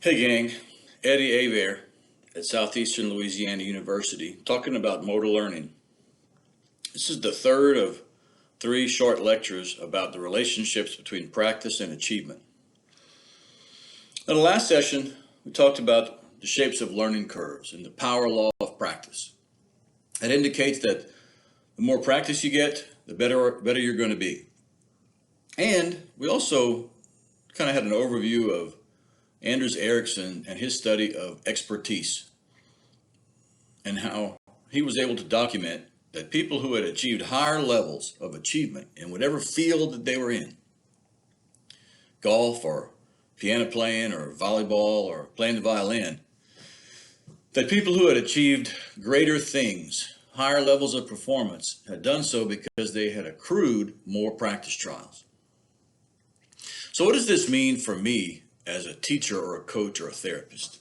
Hey gang, Eddie Aver at Southeastern Louisiana University talking about motor learning. This is the third of three short lectures about the relationships between practice and achievement. In the last session, we talked about the shapes of learning curves and the power law of practice. It indicates that the more practice you get, the better you're going to be. And we also kind of had an overview of Anders Ericsson and his study of expertise and how he was able to document that people who had achieved higher levels of achievement in whatever field that they were in, golf or piano playing or volleyball or playing the violin, that people who had achieved greater things, higher levels of performance, had done so because they had accrued more practice trials. So what does this mean for me as a teacher or a coach or a therapist?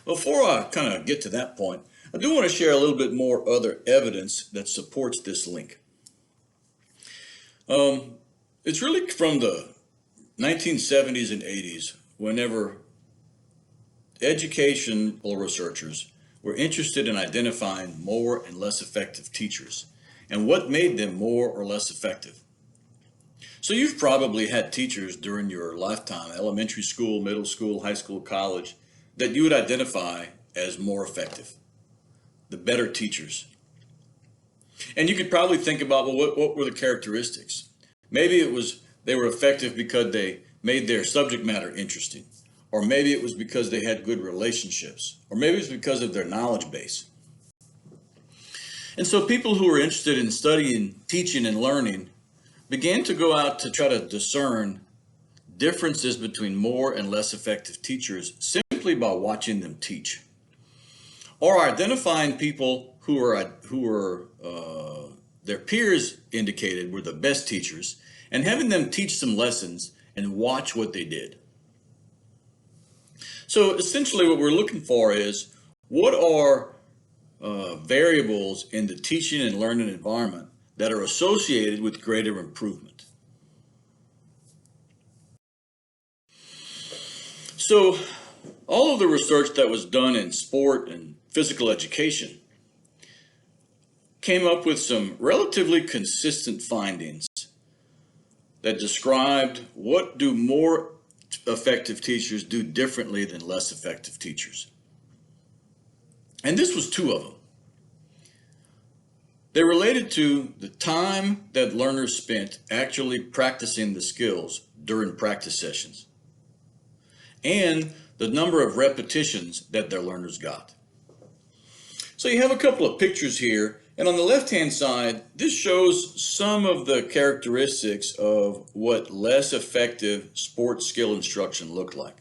Before I kind of get to that point, I do want to share a little bit more other evidence that supports this link. It's really from the 1970s and 80s, whenever educational researchers were interested in identifying more and less effective teachers and what made them more or less effective. So you've probably had teachers during your lifetime, elementary school, middle school, high school, college, that you would identify as more effective, the better teachers. And you could probably think about, well, what were the characteristics? Maybe it was they were effective because they made their subject matter interesting, or maybe it was because they had good relationships, or maybe it was because of their knowledge base. And so people who were interested in studying, teaching, and learning began to go out to try to discern differences between more and less effective teachers simply by watching them teach, or identifying people who were their peers indicated were the best teachers and having them teach some lessons and watch what they did. So essentially what we're looking for is what are variables in the teaching and learning environment that are associated with greater improvement. So all of the research that was done in sport and physical education came up with some relatively consistent findings that described what do more effective teachers do differently than less effective teachers. And this was two of them. They related to the time that learners spent actually practicing the skills during practice sessions and the number of repetitions that their learners got. So you have a couple of pictures here, and on the left-hand side, this shows some of the characteristics of what less effective sports skill instruction looked like.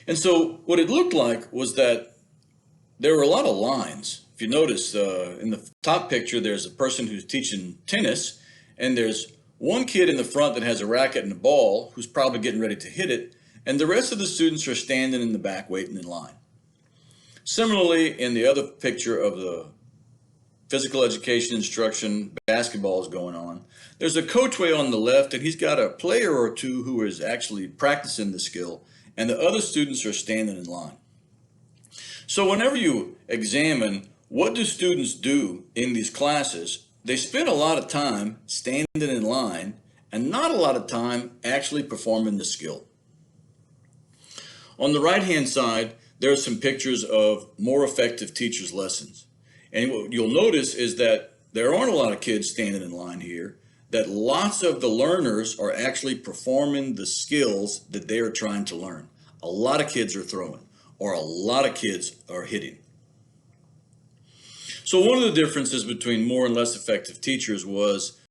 And so what it looked like was that there were a lot of lines. If you notice in the top picture, there's a person who's teaching tennis, and there's one kid in the front that has a racket and a ball who's probably getting ready to hit it, and the rest of the students are standing in the back waiting in line. Similarly, in the other picture of the physical education instruction, basketball is going on. There's a coach way on the left, and he's got a player or two who is actually practicing the skill, and the other students are standing in line. So whenever you examine what do students do in these classes, they spend a lot of time standing in line and not a lot of time actually performing the skill. On the right-hand side, there are some pictures of more effective teachers' lessons. And what you'll notice is that there aren't a lot of kids standing in line here, that lots of the learners are actually performing the skills that they are trying to learn. A lot of kids are throwing, or a lot of kids are hitting. So one of the differences between more and less effective teachers was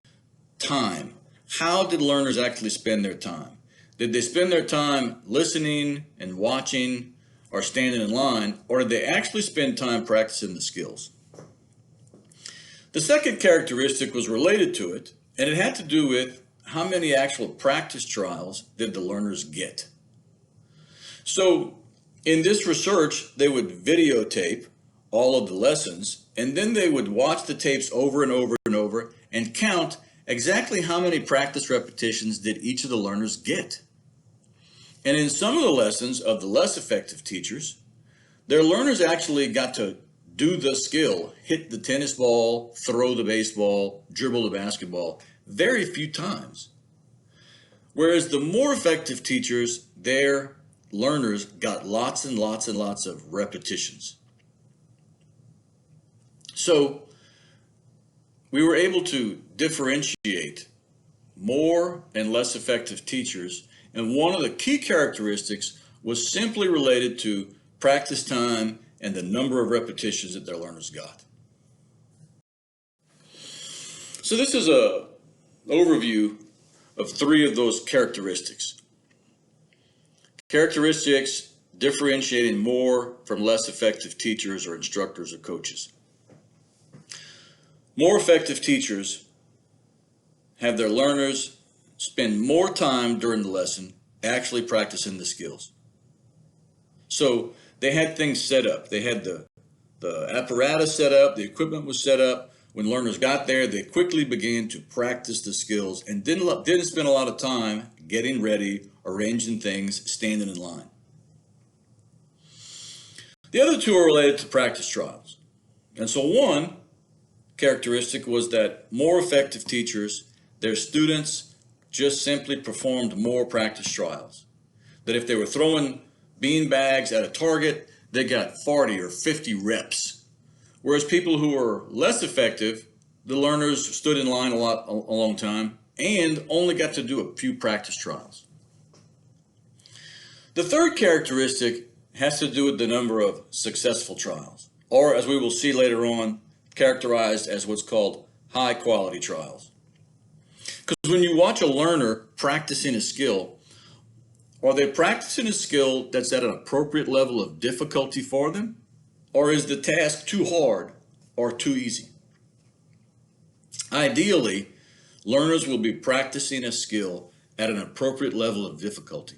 time. How did learners actually spend their time? Did they spend their time listening and watching or standing in line, or did they actually spend time practicing the skills? The second characteristic was related to it, and it had to do with how many actual practice trials did the learners get. So in this research, they would videotape all of the lessons, and then they would watch the tapes over and over and over and count exactly how many practice repetitions did each of the learners get. And in some of the lessons of the less effective teachers, their learners actually got to do the skill, hit the tennis ball, throw the baseball, dribble the basketball, very few times. Whereas the more effective teachers, their learners got lots and lots and lots of repetitions. So we were able to differentiate more and less effective teachers, and one of the key characteristics was simply related to practice time and the number of repetitions that their learners got. So this is an overview of 3 of those characteristics. Characteristics differentiating more from less effective teachers or instructors or coaches. More effective teachers have their learners spend more time during the lesson actually practicing the skills. So they had things set up. They had the apparatus set up, the equipment was set up. When learners got there, they quickly began to practice the skills and didn't spend a lot of time getting ready, arranging things, standing in line. The other 2 are related to practice trials. And so one characteristic was that more effective teachers, their students just simply performed more practice trials. That if they were throwing bean bags at a target, they got 40 or 50 reps. Whereas people who were less effective, the learners stood in line a long time and only got to do a few practice trials. The third characteristic has to do with the number of successful trials, or as we will see later on, characterized as what's called high quality trials. Because when you watch a learner practicing a skill, are they practicing a skill that's at an appropriate level of difficulty for them? Or is the task too hard or too easy? Ideally, learners will be practicing a skill at an appropriate level of difficulty.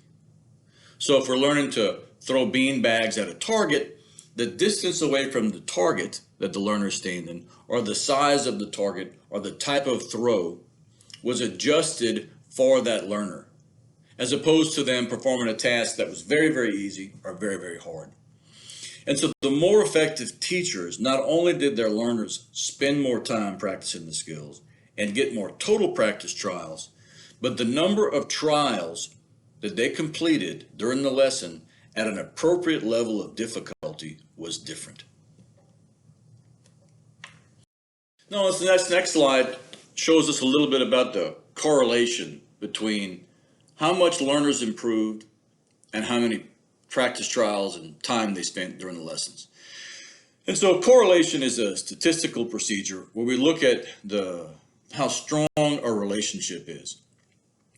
So if we're learning to throw bean bags at a target, the distance away from the target that the learner is standing, or the size of the target, or the type of throw was adjusted for that learner, as opposed to them performing a task that was very, very easy or very, very hard. And so the more effective teachers, not only did their learners spend more time practicing the skills and get more total practice trials, but the number of trials that they completed during the lesson at an appropriate level of difficulty was different. Now, this next slide shows us a little bit about the correlation between how much learners improved and how many practice trials and time they spent during the lessons. And so correlation is a statistical procedure where we look at how strong a relationship is.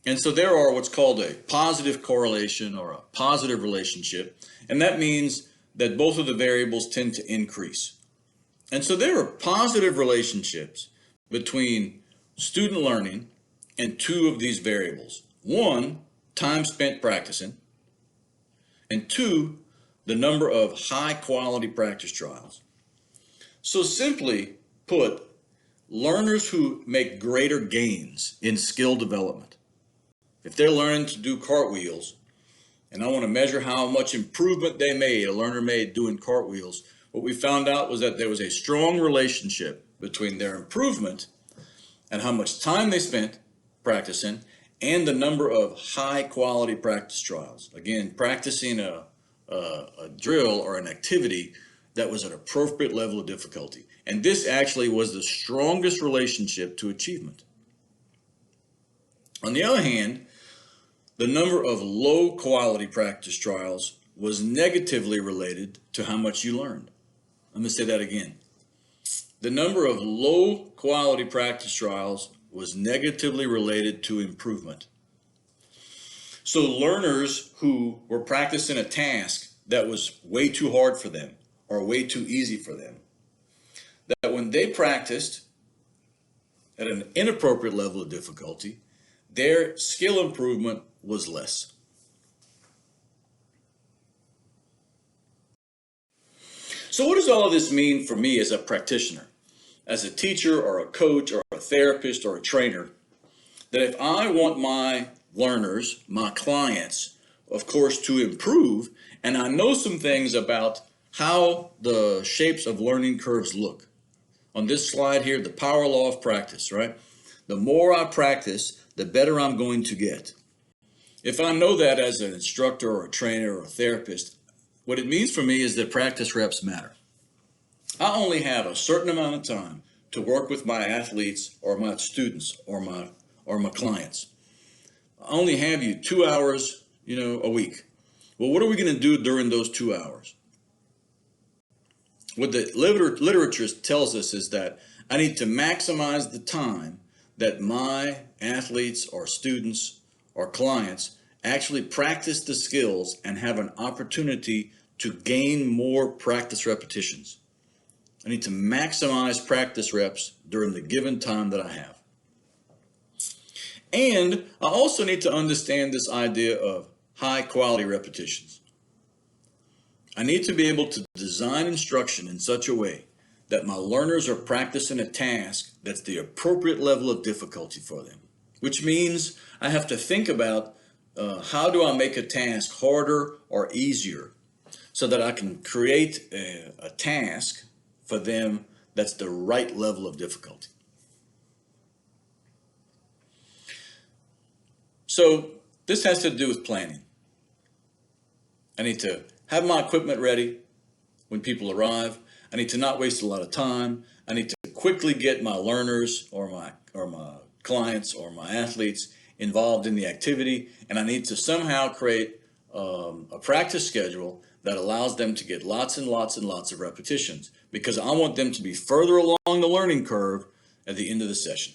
And so there are what's called a positive correlation or a positive relationship, and that means that both of the variables tend to increase. And so there are positive relationships between student learning and 2 of these variables. 1, time spent practicing, and 2, the number of high quality practice trials. So simply put, learners who make greater gains in skill development, if they're learning to do cartwheels, and I want to measure how much improvement a learner made doing cartwheels, what we found out was that there was a strong relationship between their improvement and how much time they spent practicing and the number of high quality practice trials. Again, practicing a drill or an activity that was at an appropriate level of difficulty. And this actually was the strongest relationship to achievement. On the other hand, the number of low quality practice trials was negatively related to how much you learned. Let me say that again. The number of low quality practice trials was negatively related to improvement. So learners who were practicing a task that was way too hard for them or way too easy for them, that when they practiced at an inappropriate level of difficulty, their skill improvement was less. So what does all of this mean for me as a practitioner, as a teacher or a coach or a therapist or a trainer, that if I want my learners, my clients, of course, to improve, and I know some things about how the shapes of learning curves look. On this slide here, the power law of practice, right? The more I practice, the better I'm going to get. If I know that as an instructor or a trainer or a therapist, what it means for me is that practice reps matter. I only have a certain amount of time to work with my athletes or my students or my clients. I only have you 2 hours, a week. Well, what are we going to do during those 2 hours? What the literature tells us is that I need to maximize the time that my athletes or students or clients actually practice the skills and have an opportunity to gain more practice repetitions. I need to maximize practice reps during the given time that I have. And I also need to understand this idea of high quality repetitions. I need to be able to design instruction in such a way that my learners are practicing a task that's the appropriate level of difficulty for them, which means I have to think about how do I make a task harder or easier so that I can create a task for them that's the right level of difficulty. So this has to do with planning. I need to have my equipment ready when people arrive. I need to not waste a lot of time. I need to quickly get my learners or my clients or my athletes involved in the activity, and I need to somehow create a practice schedule that allows them to get lots and lots and lots of repetitions, because I want them to be further along the learning curve at the end of the session.